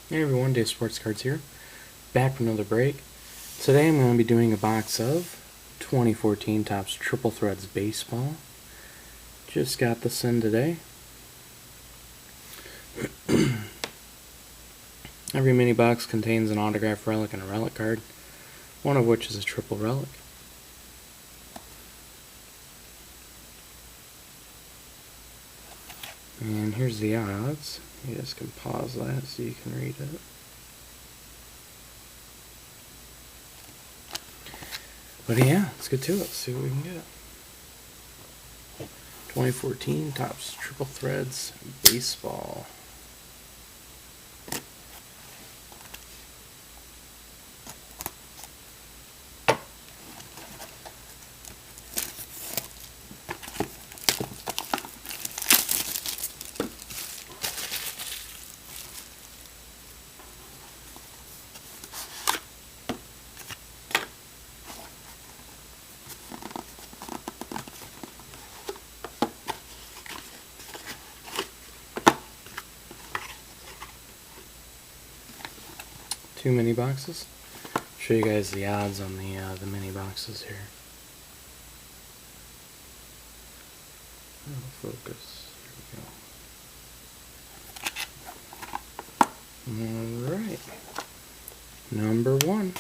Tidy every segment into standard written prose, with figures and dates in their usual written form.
Hey everyone, Dave Sports Cards here, back from another break. Today I'm going to be doing a box of 2014 Topps Triple Threads Baseball. Just got this in today. Every mini box contains an autograph relic and a relic card, one of which is a triple relic. And here's the odds. You guys can pause that so you can read it. But yeah, let's get to it. See what we can get. 2014 Topps Triple Threads Baseball. Two mini boxes. Show you guys the odds on the mini boxes here. Focus. There we go. All right. Number one.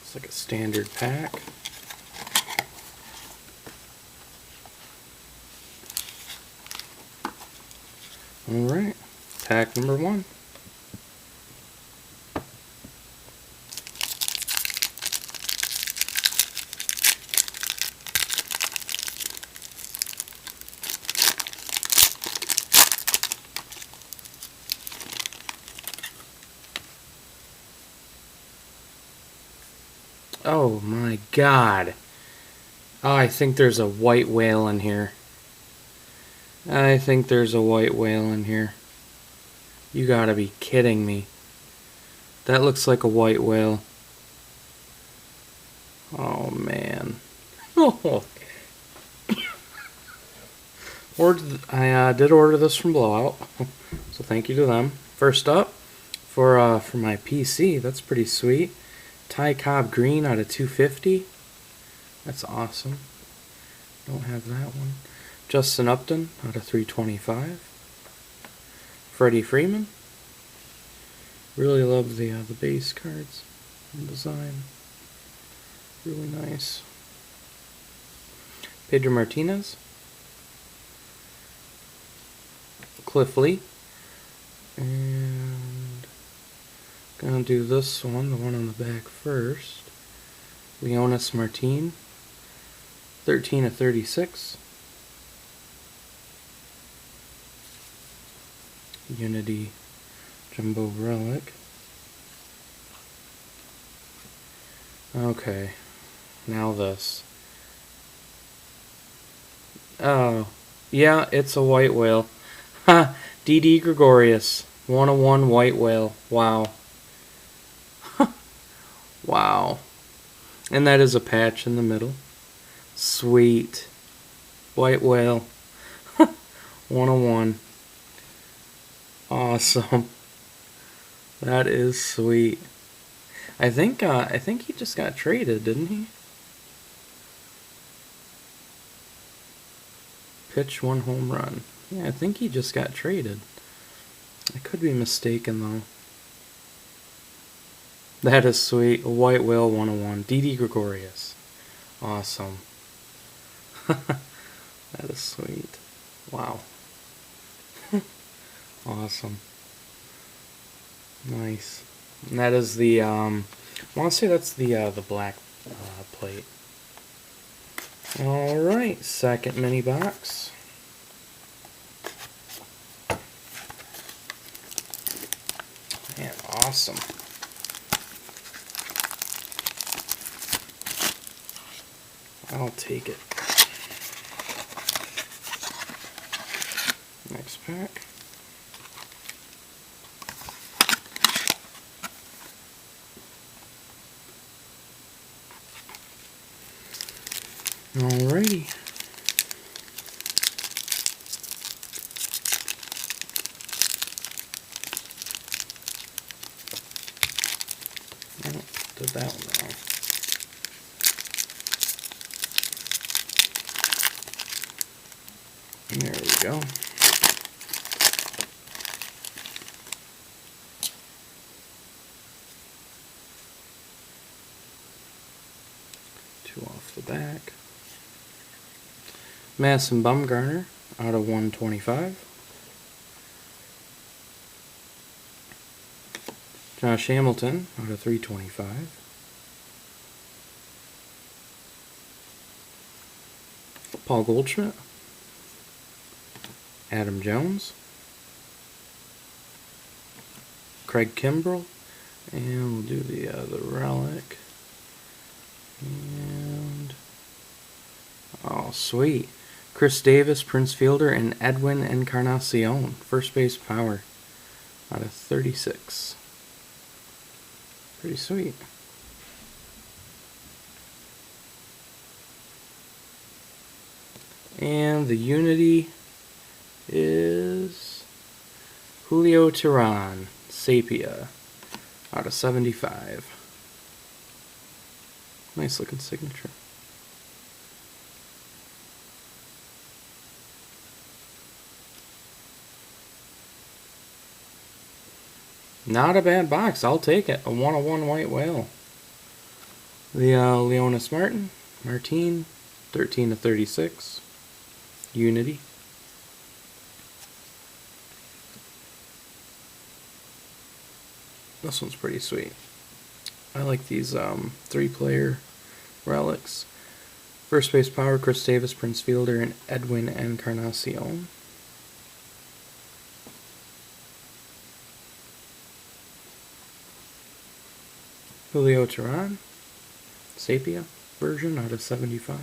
It's like a standard pack. Alright, pack number one. Oh my god. Oh, I think there's a white whale in here. I think there's a white whale in here. You gotta be kidding me. That looks like a white whale. Oh man. Oh. I did order this from Blowout, so thank you to them. First up, for my PC, that's pretty sweet. Ty Cobb Green out of 250. That's awesome. Don't have that one. Justin Upton out of 325. Freddie Freeman. Really love the base cards and design. Really nice. Pedro Martinez. Cliff Lee. And gonna do this one, the one on the back first. Leonys Martin. 13 of 36. Unity Jumbo Relic. Okay, now this. Oh, yeah, it's a white whale. Ha! Didi Gregorius. 101 white whale. Wow. Wow. And that is a patch in the middle. Sweet. White whale. 101. Awesome. That is sweet. I think he just got traded, didn't he? Pitch 1 home run. Yeah, I think he just got traded. I could be mistaken though. That is sweet. A white whale 101. Didi Gregorius. Awesome. That is sweet. Wow. Awesome. Nice. And that is the I want to say that's the black plate. All right, second mini box. Man, awesome. I'll take it. Next pack. Alrighty. Oh, did that one wrong. There we go. Two off the back. Madison Bumgarner out of 125. Josh Hamilton out of 325. Paul Goldschmidt. Adam Jones. Craig Kimbrell. And we'll do the other relic. And oh, sweet. Chris Davis, Prince Fielder, and Edwin Encarnacion. First base power out of 36. Pretty sweet. And the Unity is Julio Teheran, Sepia, out of 75. Nice looking signature. Not a bad box. I'll take it. A 101 White Whale. The Leonys Martin, 13 to 36. Unity. This one's pretty sweet. I like these 3-player relics. First base power, Chris Davis, Prince Fielder, and Edwin Encarnacion. Julio Teheran, Sepia version out of 75.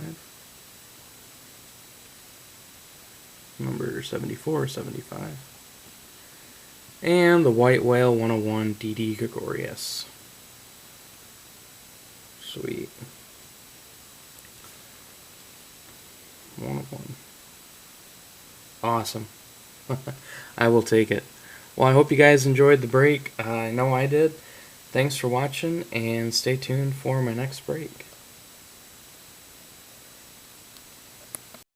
Number 74, 75. And the White Whale 101 Didi Gregorius. Sweet. 101. Awesome. I will take it. Well, I hope you guys enjoyed the break. I know I did. Thanks for watching, and stay tuned for my next break.